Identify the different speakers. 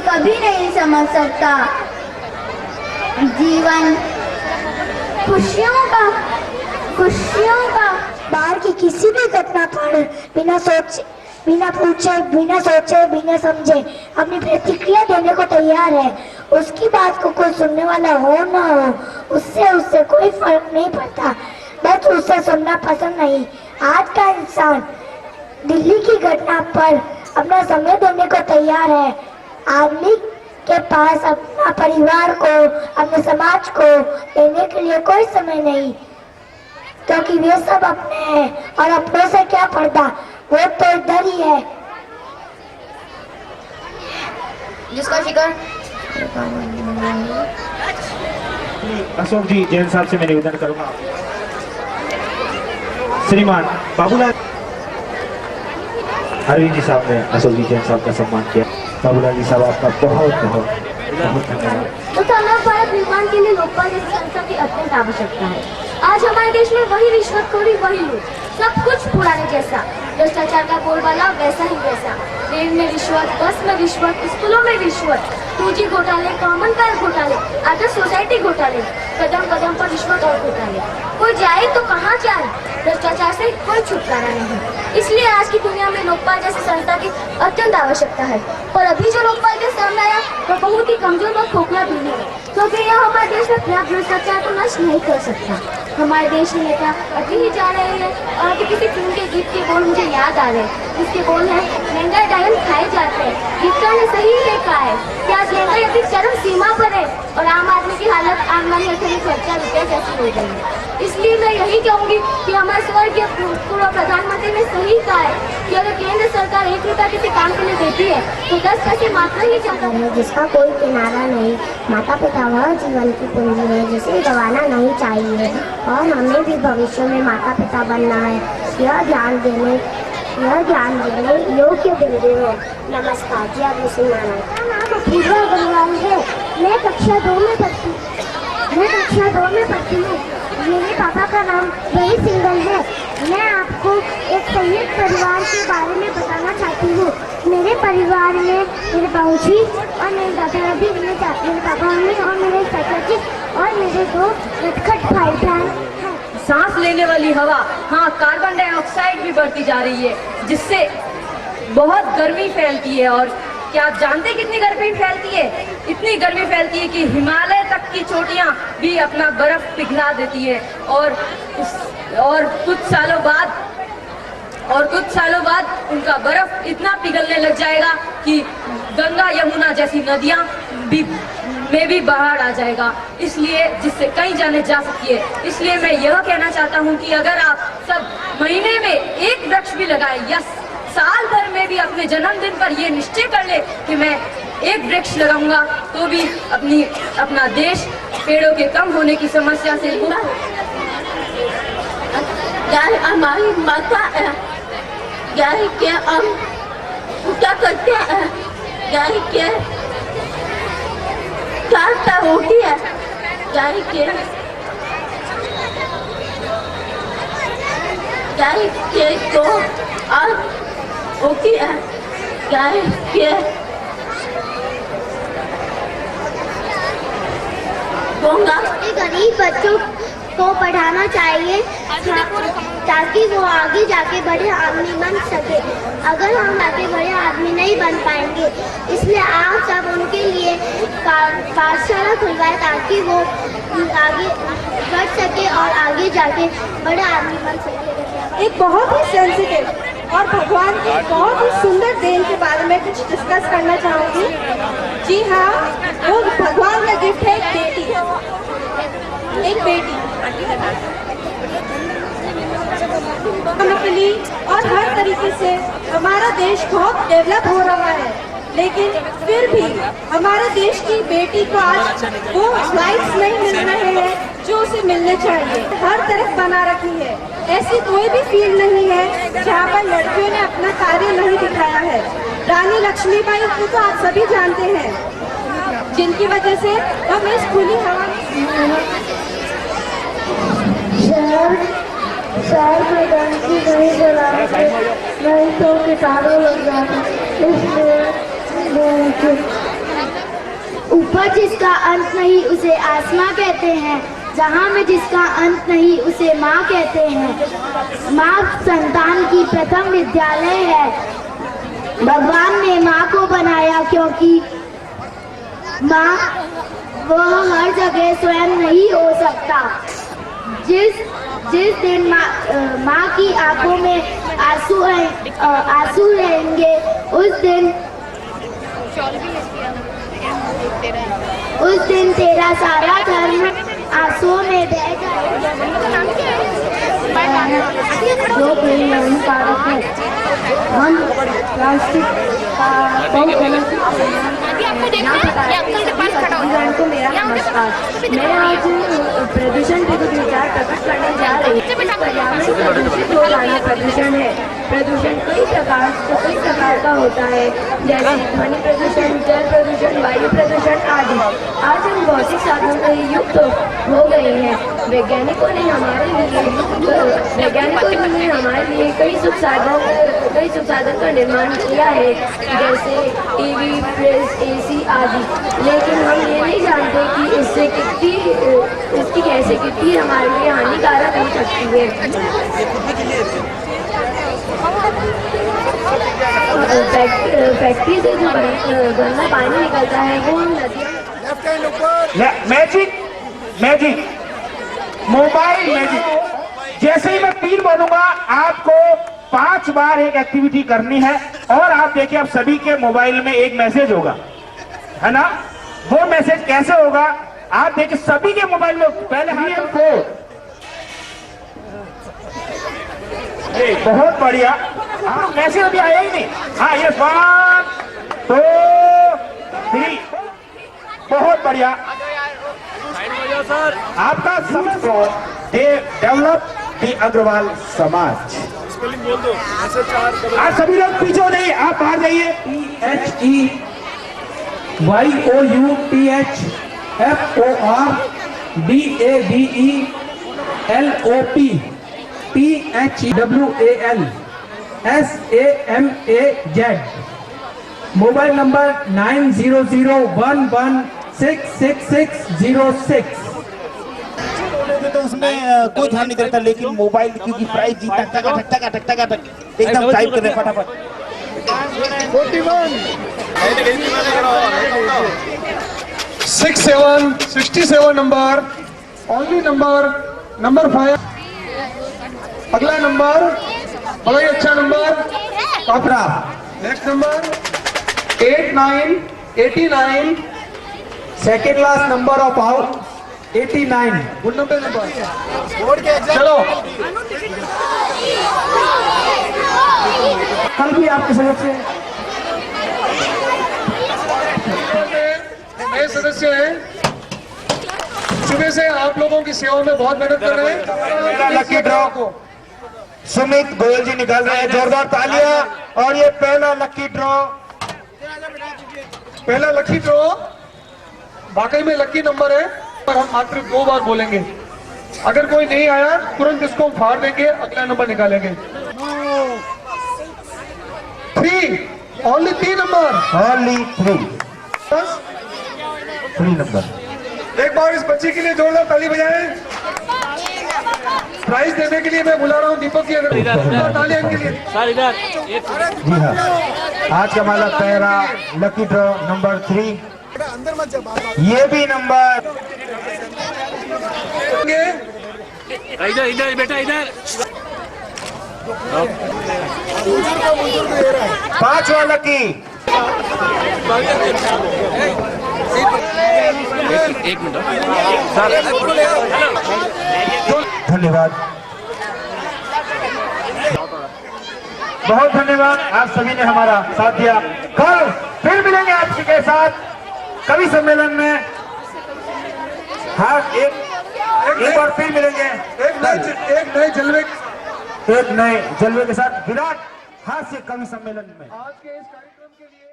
Speaker 1: कभी नहीं समझ सकता। जीवन खुशियों का
Speaker 2: बाहर की किसी भी घटना पर बिना सोचे बिना समझे अपनी प्रतिक्रिया देने को तैयार है। उसकी बात को कोई सुनने वाला हो ना हो, उससे कोई फर्क नहीं पड़ता, बस उसे सुनना पसंद नहीं। आज का इंसान दिल्ली की घटना पर अपना समय देने को तैयार है। आदमी के पास अपना परिवार को, अपने समाज को देने के लिए कोई समय नहीं, क्योंकि वे सब अपने हैं और अपनों से क्या पर्दा, वो तो इधर ही है।
Speaker 1: जिसका शिकार
Speaker 3: अशोक जी जैन साहब से मैं निवेदन करूंगा। श्रीमान बाबूलाल अरविंद जी साहब ने अशोक जी जैन साहब का सम्मान किया। बाबूलाल जी साहब आपका बहुत बहुत बहुत धन्यवाद।
Speaker 4: तो भारत निर्माण के लिए लोकपाल जैसी संस्था की अत्यंत आवश्यकता है। आज हमारे देश में वही रिश्वतखोरी, वही लूट, सब कुछ पुराने जैसा। भ्रष्टाचार का बोलबाला वैसा ही वैसा। रेल में रिश्वत, बस में रिश्वत, स्कूलों में रिश्वत, 2G घोटाले, कॉमन कार घोटाले, आदर्श सोसाइटी घोटाले, कदम कदम पर रिश्वत और घोटाले। कोई जाए तो कहाँ जाए, भ्रष्टाचार से कोई छुटकारा नहीं। इसलिए आज की दुनिया में लोकपाल जैसी संस्था की अत्यंत आवश्यकता है। पर अभी जो लोकपाल के सामने आया वो बहुत ही कमजोर और खोखला भी है, क्योंकि यह हमारे देश में पर्याप्त भ्रष्टाचार को नष्ट नहीं कर सकता। हमारे देश के नेता अभी ही जा रहे हैं और अभी किसी फिल्म के गीत के बोल मुझे याद आ रहे हैं, जिसके बोल है महंगाई डायन खाए जाते हैं। गीतकार ने सही देखा है कि आज महंगाई अभी चरम सीमा पर है और आम आदमी की हालत आमदनी अठनी खर्चा रुपये जैसी हो गई है। इसलिए मैं यही कहूँगी कि हमारे स्वर्गीय पूर्व प्रधानमंत्री ने सही कहा है कि अगर केंद्र सरकार 1 रुपया किसी काम के लिए देती है तो 10 पैसे मात्र ही जाता है।
Speaker 2: जिसका कोई किनारा नहीं, माता पिता वह जीवन की पूंजी है जिसे गंवाना नहीं चाहिए और हमें भी भविष्य में माता पिता बनना है। यह ध्यान देने योग्य बिंदु है। नमस्कार जी, आप मुसलमान नाम पूर्वा अग्रवाल है। मैं कक्षा 2 में पढ़ती हूँ। मेरे पापा का नाम रवि सिंघल है। मैं आपको एक संयुक्त परिवार के बारे में बताना चाहती हूँ। मेरे परिवार में मेरे बाबूजी और मेरे दादा दादी, मेरे पापा मम्मी और मेरे चाचा जी और मेरे 2 नटखट भाई बहन हैं।
Speaker 5: सांस लेने वाली हवा, हाँ, कार्बन डाइऑक्साइड भी बढ़ती जा रही है, जिससे बहुत गर्मी फैलती है। और क्या आप जानते हैं कितनी गर्मी फैलती है? इतनी गर्मी फैलती है कि हिमालय तक की चोटियां भी अपना बर्फ पिघला देती है। और कुछ सालों बाद उनका बर्फ इतना पिघलने लग जाएगा कि गंगा यमुना जैसी नदियां में भी बाढ़ आ जाएगा। इसलिए जिससे कई जाने जा सकती है। इसलिए मैं यह कहना चाहता हूं कि अगर आप सब महीने में 1 वृक्ष भी लगाएं या साल भर में भी अपने जन्मदिन पर यह निश्चय कर ले कि मैं 1 वृक्ष लगाऊंगा, तो भी अपना देश पेड़ों के कम होने की समस्या से
Speaker 4: गाय हमारी माता है। गाय के हम पूजा करते हैं। गाय के 4 होती है। गाय के तो और होती है। गाय के गरीब बच्चों को पढ़ाना चाहिए ताकि वो आगे जाके बड़े आदमी बन सके। अगर हम आगे बड़े आदमी नहीं बन पाएंगे, इसलिए आप सब उनके लिए पाठशाला खुलवाए ताकि वो आगे बढ़ सके और आगे जाके बड़े आदमी बन सके।
Speaker 6: एक बहुत ही सेंसिटिव और भगवान के बहुत ही सुंदर देन के बारे में कुछ डिस्कस करना चाहूँगी। जी हाँ, वो भगवान का गिफ्ट है एक बेटी और हर तरीके से हमारा देश बहुत डेवलप हो रहा है, लेकिन फिर भी हमारे देश की बेटी को आज वो राइट्स नहीं मिल रहे हैं जो उसे मिलने चाहिए। हर तरफ बना रखी है। ऐसी कोई भी फील्ड नहीं है जहाँ पर लड़कियों ने अपना कार्य नहीं दिखाया है। रानी लक्ष्मीबाई को तो आप सभी जानते हैं, जिनकी वजह से हम इस खुली हवा
Speaker 2: शहर में गंदगी नहीं जलाते, नहीं तो कीटाणु लग जाते। इसलिए ऊपर जिसका अंत नहीं उसे आसमां कहते हैं, जहाँ में जिसका अंत नहीं उसे माँ कहते हैं। माँ संतान की प्रथम विद्यालय है। भगवान ने माँ को बनाया क्योंकि माँ वह हर जगह स्वयं नहीं हो सकता। जिस दिन माँ की आंखों में आंसू रहेंगे उस दिन तेरा सारा धर्म आंसुओं में बह जाएगा। जो कोई हानिकारक है, हम प्लास्टिक का बहुत गलत को मेरा नमस्कार। मैं आज प्रदूषण पे कुछ विचार प्रकट करने जा रही हूँ। पर्यावरण प्रदूषित हो जाना प्रदूषण है। प्रदूषण कई प्रकार का होता है, जैसे ध्वनि प्रदूषण, जल प्रदूषण, वायु प्रदूषण आदि। आज हम भौतिक साधनों से युक्त हो गए हैं। वैज्ञानिकों ने हमारे लिए कई सुख साधन का निर्माण किया है, जैसे टीवी, फ्रिज, एसी आदि। लेकिन हम ये नहीं जानते कि इसकी कितनी हमारे लिए हानिकारक हो सकती है। फैक्ट्री से जो गंदा पानी निकलता है वो नदियों
Speaker 3: मैजिक मोबाइल मैजिक। जैसे ही मैं 3 बोलूंगा आपको 5 बार एक एक्टिविटी करनी है, और आप देखिए आप सभी के मोबाइल में एक मैसेज होगा, है ना। वो मैसेज कैसे होगा आप देखिए, सभी के मोबाइल में पहले बहुत बढ़िया। हाँ, मैसेज अभी आया ही नहीं। हाँ, ये 1 2 3 बहुत बढ़िया। आपका समझ को डेवलप दी अग्रवाल समाज। आप सभी लोग पीछे हो जाइए, आप बाहर जाइए।
Speaker 7: HEYUTHWARDEOPTHEWALSAMAZ। Mobile number 9001166606।
Speaker 3: तो उसमें कोई ध्यान नहीं देता, लेकिन मोबाइल क्योंकि प्राइस जीता टक एकदम टाइप कर रहे फटाफट।
Speaker 8: 67 नंबर, ओनली नंबर 5। अगला नंबर बड़ा ही अच्छा नंबर काफरा। Next number 89
Speaker 7: second last number of out 89।
Speaker 8: 90 number. चलो
Speaker 7: कल भी आपके समझ से
Speaker 8: नए सदस्य हैं, सुबह से आप लोगों की सेवा में बहुत मेहनत कर रहे हैं।
Speaker 3: लकी ड्रॉ को सुमित गोयल जी निकाल रहे हैं, जोरदार तालियां। और ये पहला लकी ड्रॉ
Speaker 8: वाकई में लकी नंबर है, पर हम मात्र 2 बार बोलेंगे। अगर कोई नहीं आया तुरंत इसको हम फाड़ देंगे, अगला नंबर निकालेंगे। 3 ओनली 3 नंबर। बस
Speaker 3: 3 नंबर।
Speaker 8: एक बार इस बच्चे के लिए जोरदार ताली बजाएं। प्राइज देने के लिए मैं बुला रहा हूँ दीपक की, अगर ताली इनके लिए।
Speaker 3: जी हाँ, आज का हमारा पहला लकी ड्रॉ नंबर 3। ये भी नंबर
Speaker 9: इधर बेटा इधर।
Speaker 3: 5वां लकी।
Speaker 9: एक मिनट
Speaker 3: धन्यवाद, बहुत धन्यवाद। आप सभी ने हमारा साथ दिया। कल फिर मिलेंगे आपके के साथ कवि सम्मेलन में। हाँ, एक बार फिर मिलेंगे
Speaker 8: एक नए जलवे
Speaker 3: के साथ विराट हास्य कवि सम्मेलन में।
Speaker 8: आज के इस कार्यक्रम के लिए